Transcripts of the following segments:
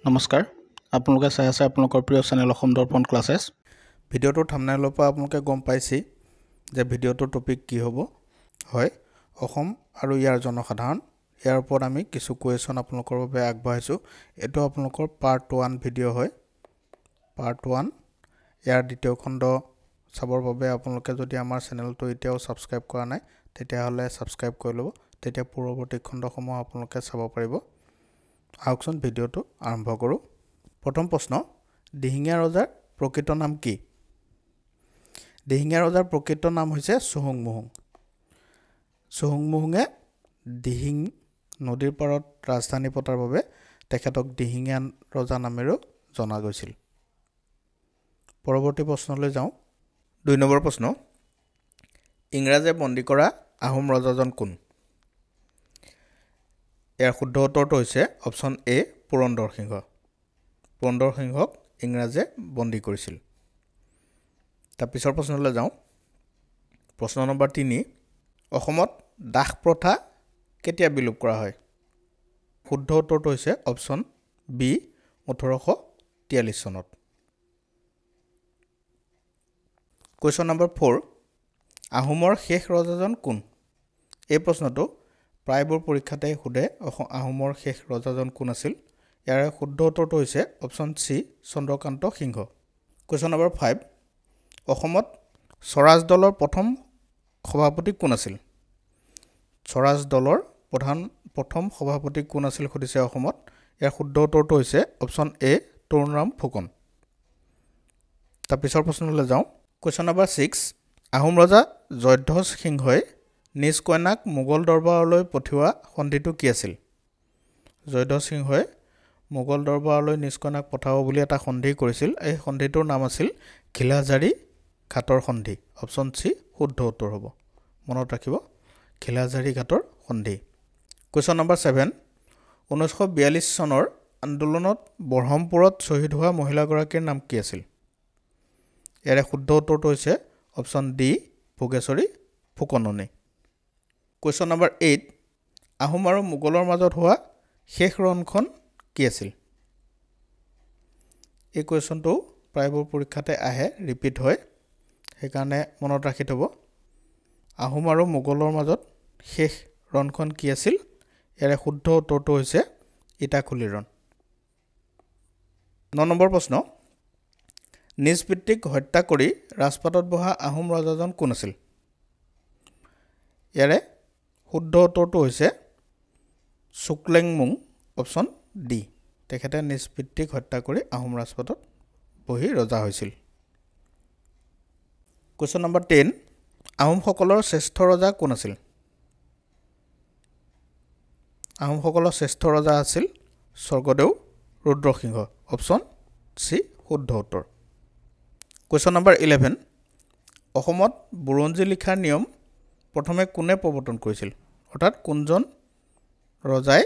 নমস্কাৰ আপোনালোকে চাই আছে আপোনালোকৰ প্ৰিয় চেনেল অসম দৰ্পণ ক্লাছেছ ভিডিঅ'টোৰ থাম্বনেইলৰ পৰা আপোনালোকে গম পাইছে যে ভিডিঅ'টোৰ টপিক কি হ'ব হয় অসম আৰু ইয়াৰ জনসাধাৰণ ইয়াৰ ওপৰত আমি কিছু কোৱেশ্যন আপোনালোকৰ বাবে আগবঢ়াইছো এটো আপোনালোকৰ পাৰ্ট 1 ভিডিঅ' হয় পাৰ্ট 1 ইয়াৰ দ্বিতীয় খণ্ড চাবৰ বাবে আপোনালোকে যদি আমাৰ চেনেলটো এতিয়াও সাবস্ক্ৰাইব কৰা নাই তেতিয়াহলে সাবস্ক্ৰাইব কৰি লব তেতিয়া পৰৱৰ্তী খণ্ডসমূহ আপোনালোকে চাব পাৰিব আহকচোন ভিডিঅ'টো আৰম্ভ কৰো প্ৰথম প্ৰশ্ন দিহিঙীয়া ৰজাৰ প্ৰকৃত নাম কি দিহিঙীয়া ৰজাৰ প্ৰকৃত নাম হৈছে চুহুংমুহুং চুহুংমুহুঙে দিহিং নদীৰ পাৰত ৰাজধানী পতাৰ বাবে তেখেতক দিহিঙীয়া ৰজা নামেৰে জনা গৈছিল পৰৱৰ্তী প্ৰশ্নলৈ যাওঁ 2 নম্বৰ প্ৰশ্ন ইংৰাজে বন্দী কৰা আহোম ৰজাজন কোন ইয়াৰ শুদ্ধ উত্তৰটো হৈছে অপচন এ পুৰন্দৰ সিংহক ইংৰাজে বন্দী কৰিছিল তাৰ পিছৰ প্ৰশ্নলৈ যাওঁ প্ৰশ্ন নম্বৰ 3 অসমত দাস প্ৰথা কেতিয়া বিলুপ কৰা হয় শুদ্ধ উত্তৰটো হৈছে অপচন বি 1843 চনত কোৱেশ্চন নম্বৰ 4 আহোমৰ শেষ ৰজাজন কোন এই প্ৰশ্নটো প্ৰায়বোৰ পৰীক্ষাতে খুদে আহোমৰ শেষ ৰজাজন কোন আছিল ইয়াৰ শুদ্ধ উত্তৰটো হৈছে অপচন সি চন্দ্ৰকান্ত সিংহ কোৱেশ্চন নম্বৰ 5 অসমত স্বৰাজ দলৰ প্ৰথম সভাপতি কোন আছিল স্বৰাজ দলৰ প্ৰথম সভাপতি কোন আছিল খুদিছে অসমত ইয়াৰ শুদ্ধ উত্তৰটো হৈছে অপচন এ তৰুণৰাম ফুকন তাৰ পিছৰ প্ৰশ্নলৈ যাওঁ কোৱেশ্চন নম্বৰ 6 আহোম ৰজা জয়ধ্বজ সিংহই নিজ কন্যাক মোগল দৰবাৰলৈ পঠিওৱা সন্ধিটো কি আছিল জয়ধ্বজ সিংহই মোগল দৰবাৰলৈ নিজ কন্যাক পঠাব বুলি এটা সন্ধি কৰিছিল এই সন্ধিটোৰ নাম আছিল খিলাজাৰী ঘাটৰ সন্ধি অপচন সি শুদ্ধ উত্তৰ হ'ব মনত ৰাখিব খিলাজাৰী ঘাটৰ সন্ধি কোৱেশ্চন নম্বৰ 7 1942 চনৰ আন্দোলনত বৰহমপুৰত শহীদ হোৱা মহিলাগৰাকীৰ নাম কি আছিল ইয়াৰ শুদ্ধ উত্তৰটো হৈছে option D Bhogeswari Phukanani question number 8 Ahom আৰু মোগলৰ মাজত হোৱা শেষ ৰণখন কি আছিল এই কোৱেশ্চনটো প্ৰায়বোৰ পৰীক্ষাতে আহে ৰিপিট হয় সেইকাৰণে মনত ৰাখি থব আহোম আৰু মোগলৰ মাজত শেষ ৰণখন কি আছিল ইয়াৰ শুদ্ধ উত্তৰটো হৈছে ইটাখুলি ৰণ 9 নম্বৰ প্ৰশ্ন নিজ পিতৃক হত্যা কৰি ৰাজপাটত বহা আহোম ৰজাজন কোন আছিল ইয়াৰে শুদ্ধ উত্তৰটো হৈছে শুক্লেংমুং অপচন ডি তেখেতে নিজ পিতৃক হত্যা কৰি আহোম ৰাজপাটত বহি ৰজা হৈছিল কোৱেশ্চন নম্বৰ 10 আহোমসকলৰ শ্ৰেষ্ঠ ৰজা কোন আছিল আহোমসকলৰ শ্ৰেষ্ঠ ৰজা আছিল স্বৰ্গদেউ ৰুদ্ৰসিংহ অপচন সি শুদ্ধ উত্তৰ কোৱেশ্চন নম্বৰ 11 অসমত বুৰঞ্জী লিখাৰ নিয়ম প্ৰথমে কোনে প্ৰৱৰ্তন কৰিছিল অৰ্থাৎ কোনজন ৰজাই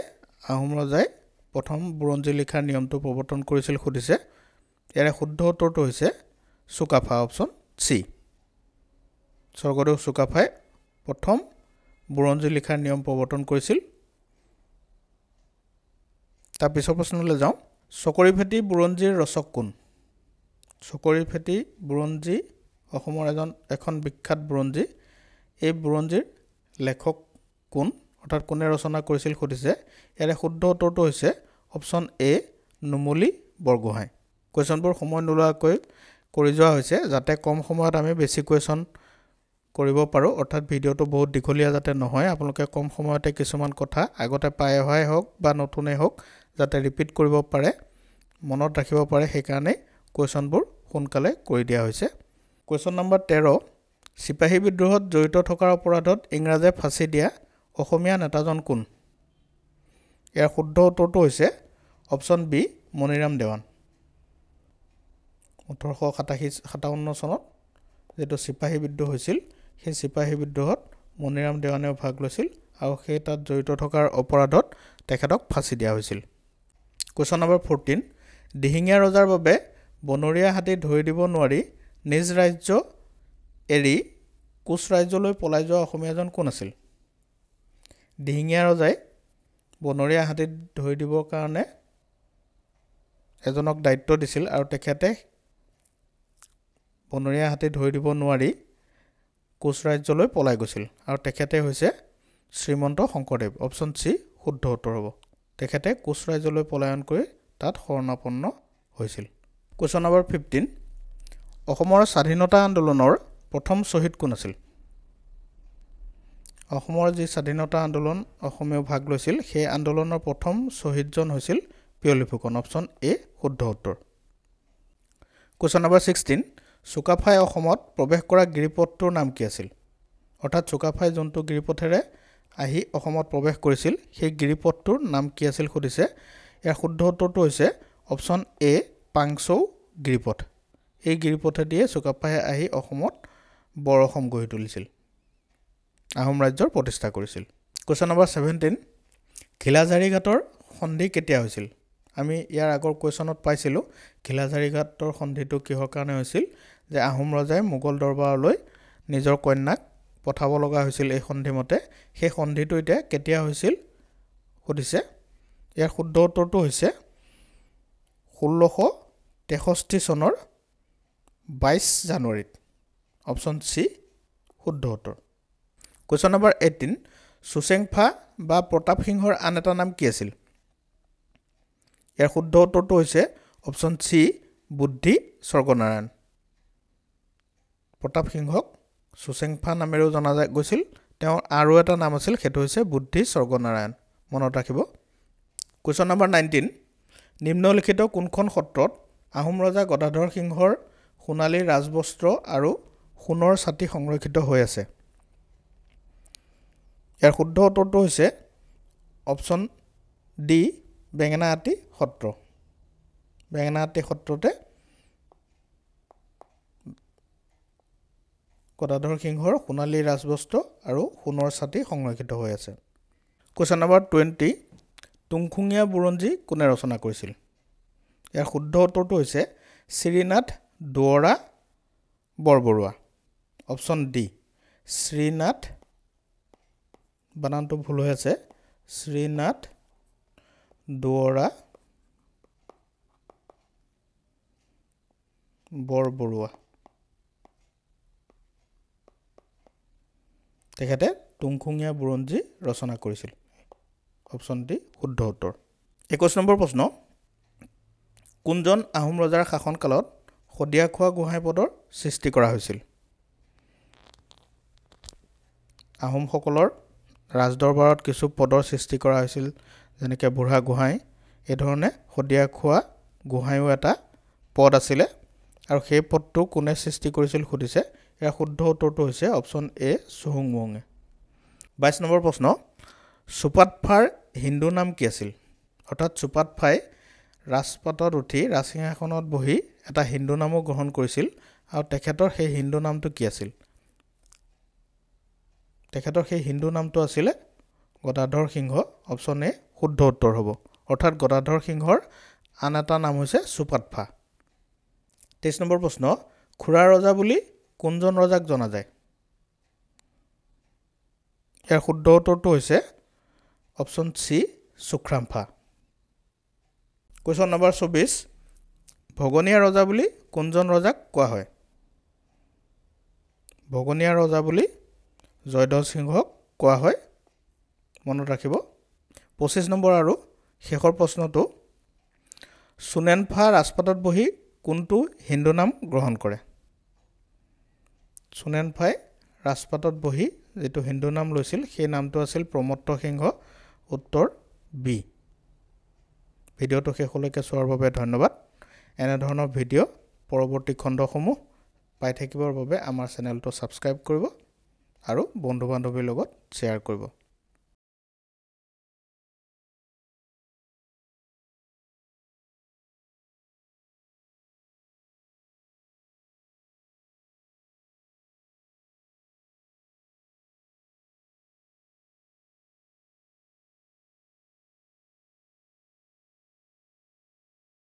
আহোম ৰজাই প্ৰথম বুৰঞ্জী লিখাৰ নিয়মটো প্ৰৱৰ্তন কৰিছিল খুদিছে ইয়াৰ শুদ্ধ উত্তৰটো হৈছে চুকাফা অপচন সি স্বৰ্গদেউ চুকাফাই প্ৰথম বুৰঞ্জী লিখাৰ নিয়ম প্ৰৱৰ্তন কৰিছিল তাৰ পিছৰ প্ৰশ্নলৈ যাওঁ চকৰিফেটি বুৰঞ্জীৰ ৰচক কোন চকৰিফেটি বুৰঞ্জী অসমৰ এখন বিখ্যাত বুৰঞ্জী এই বুৰঞ্জীৰ লেখক কোন অৰ্থাৎ কোনে ৰচনা কৰিছিল খুদিছে ইয়াৰ শুদ্ধ উত্তৰটো হৈছে অপচন এ নুমলী বৰগোহাঁই কোৱেশ্চনবোৰ সময় নোলোৱাকৈ কৰি যোৱা হৈছে যাতে কম সময়ত আমি বেছি কোৱেশ্চন কৰিব পাৰো অৰ্থাৎ ভিডিঅ'টো বহুত দীঘলীয়া যাতে নহয় আপোনালোকে কম সময়তে কিছুমান কথা আগতে পাই অহাই হওক বা নতুনেই হওক যাতে ৰিপিট কৰিব পাৰে মনত ৰাখিব পাৰে সেইকাৰণে কোৱেশ্চনবোৰ সোনকালে কৰি দিয়া হৈছে কোৱেশ্চন নম্বৰ 13 সিপাহী বিদ্ৰোহত জড়িত থকাৰ অপৰাধত ইংৰাজে ফাঁচি দিয়া অসমীয়া নেতাজন কোন ইয়াৰ শুদ্ধ উত্তৰটো হৈছে অপচন বি মনিৰাম দেৱান 1857 চনত যেটো সিপাহী বিদ্ৰোহ হৈছিল সেই সিপাহী বিদ্ৰোহত মনিৰাম দেৱানেও ভাগ লৈছিল আৰু সেই তাত জড়িত থকাৰ অপৰাধত তেখেতক ফাঁচি দিয়া হৈছিল কোৱেশ্চন নম্বৰ 14 দিহিঙীয়া ৰজাৰ বাবে বনৰীয়া হাতী ধৰি দিব নোৱাৰি নিজ ৰাজ্য এৰি কোচ ৰাজ্যলৈ পলাই যোৱা অসমীয়াজন কোন আছিল দিহিঙীয়া ৰজাই বনৰীয়া হাতীত ধৰি দিবৰ কাৰণে এজনক দায়িত্ব দিছিল আৰু তেখেতে বনৰীয়া হাতী ধৰি দিব নোৱাৰি কোচ ৰাজ্যলৈ পলাই গৈছিল আৰু তেখেতে হৈছে শ্ৰীমন্ত শংকৰদেৱ অপচন চি শুদ্ধ উত্তৰ হ'ব তেখেতে কোচ ৰাজ্যলৈ পলায়ন কৰি তাত শৰণাপন্ন হৈছিল কোৱেশ্চন নম্বৰ 15 অসমৰ স্বাধীনতা আন্দোলনৰ প্ৰথম শ্বহীদ কোন আছিল অসমৰ যি স্বাধীনতা আন্দোলন অসমীয়া ভাগ লৈছিল সেই আন্দোলনৰ প্ৰথম শ্বহীদজন হৈছিল পিয়লি ফুকন অপচন এ শুদ্ধ উত্তৰ কোৱেশ্চন নম্বৰ 16 চুকাফাই অসমত প্ৰৱেশ কৰা গিৰিপথটোৰ নাম কি আছিল অৰ্থাৎ চুকাফাই যোনটো গিৰিপথেৰে আহি অসমত প্ৰৱেশ কৰিছিল সেই গিৰিপথটোৰ নাম কি আছিল সুধিছে ইয়াৰ শুদ্ধ উত্তৰটো হৈছে অপচন এ পাংচৌ গিৰিপথ এই গিৰিপথেদিয়ে চুকাফাই আহি অসমত বৰ অসম গঢ়ি তুলিছিল আহোম ৰাজ্যৰ প্ৰতিষ্ঠা কৰিছিল কোৱেশ্চন নম্বৰ 17 খিলাজাৰী ঘাটৰ সন্ধি কেতিয়া হৈছিল আমি ইয়াৰ আগৰ কোৱেশ্চনত পাইছিলো খিলাজাৰী ঘাটৰ সন্ধিটো কিহৰ কাৰণে হৈছিল যে আহোম ৰজাই মোগল দৰবাৰলৈ নিজৰ কন্যাক পঠাব লগা হৈছিল এই সন্ধিমতে সেই সন্ধিটো এতিয়া কেতিয়া হৈছিল সুধিছে ইয়াৰ শুদ্ধ উত্তৰটো হৈছে 1663 চনৰ 22 জানুৱাৰীত অপচন সি শুদ্ধ উত্তৰ কোৱেশ্চন নম্বৰ 18 সুচেংফা বা প্ৰতাপ সিংহৰ আন এটা নাম কি আছিল ইয়াৰ শুদ্ধ উত্তৰটো হৈছে অপচন সি বুদ্ধি স্বৰ্গনাৰায়ণ প্ৰতাপ সিংহক সুচেংফা নামেৰেও জনা গৈছিল তেওঁৰ আৰু এটা নাম আছিল সেইটো হৈছে বুদ্ধি স্বৰ্গনাৰায়ণ মনত ৰাখিব কোৱেশ্চন নম্বৰ 19 নিম্নলিখিত কোনখন সত্ৰত আহোম ৰজা গদাধৰ সিংহৰ সোণালী ৰাজবস্ত্ৰ আৰু সোণৰ ছাতি সংৰক্ষিত হৈ আছে ইয়াৰ শুদ্ধ উত্তৰটো হৈছে অপচন ডি বেঙেনাআটি সত্ৰ বেঙেনাআটি সত্ৰতে গদাধৰ সিংহৰ সোণালী ৰাজবস্ত্ৰ আৰু সোণৰ ছাতি সংৰক্ষিত হৈ আছে কোৱেশ্চন নম্বৰ 20 তুংখুঙীয়া বুৰঞ্জী কোনে ৰচনা কৰিছিল ইয়াৰ শুদ্ধ উত্তৰটো হৈছে শ্ৰীনাথ দুৱৰা বৰবৰুৱা অপচন ডি শ্ৰীনাথ বানানটো ভুল হৈ আছে শ্ৰীনাথ দুৱৰা বৰবৰুৱা তেখেতে তুংখুঙীয়া বুৰঞ্জী ৰচনা কৰিছিল অপচন ডি শুদ্ধ উত্তৰ 21 নম্বৰ প্ৰশ্ন কোনজন আহোম ৰজাৰ শাসনকালত শদিয়াখোৱা গোহাঁই পদৰ সৃষ্টি কৰা হৈছিল আহোমসকলৰ ৰাজদৰবাৰত কিছু পদৰ সৃষ্টি কৰা হৈছিল যেনেকৈ বুঢ়া গোহাঁই এই ধৰণে শদিয়াখোৱা গোহাঁইও এটা পদ আছিলে আৰু সেই পদটো কোনে সৃষ্টি কৰিছিল সুধিছে ইয়াৰ শুদ্ধ উত্তৰটো হৈছে অপচন এ চুহুংমুঙে 22 নম্বৰ প্ৰশ্ন চুপাতফাৰ হিন্দু নাম কি আছিল অৰ্থাৎ চুপাতফাই ৰাজপাটত উঠি ৰাজসিংহাসনত বহি এটা হিন্দু নামো গ্ৰহণ কৰিছিল আৰু তেখেতৰ সেই হিন্দু নামটো কি আছিল তেখেতৰ সেই হিন্দু নামটো আছিলে গদাধৰ সিংহ অপচন এ শুদ্ধ উত্তৰ হ'ব অৰ্থাৎ গদাধৰ সিংহৰ আন এটা নাম হৈছে চুপাতফা 23 নম্বৰ প্ৰশ্ন খুৰা ৰজা বুলি কোনজন ৰজাক জনা যায় ইয়াৰ শুদ্ধ উত্তৰটো হৈছে অপচন সি সুখ্ৰামফা কোৱেশ্চন নম্বৰ 24 ভগনীয়া ৰজা বুলি কোনজন ৰজাক কোৱা হয় ভগনীয়া ৰজা বুলি জয়ধ্বজ সিংহক কোৱা হয় মনত ৰাখিব 25 নম্বৰ আৰু শেষৰ প্ৰশ্নটো সুনেনফা ৰাজপাটত বহি কোনটো হিন্দু নাম গ্ৰহণ কৰে সুনেনফাই ৰাজপাটত বহি যেটো হিন্দু নাম লৈছিল সেই নামটো আছিল প্ৰমত্ত সিংহ উত্তৰ বি ভিডিঅ'টো শেষলৈকে চোৱাৰ বাবে ধন্যবাদ এনে ধৰণৰ ভিডিঅ' পৰৱৰ্তী খণ্ডসমূহ পাই থাকিবৰ বাবে আমাৰ চেনেলটো সাবস্ক্ৰাইব কৰিব আৰু বন্ধু বান্ধৱীৰ লগত শ্বেয়াৰ কৰিব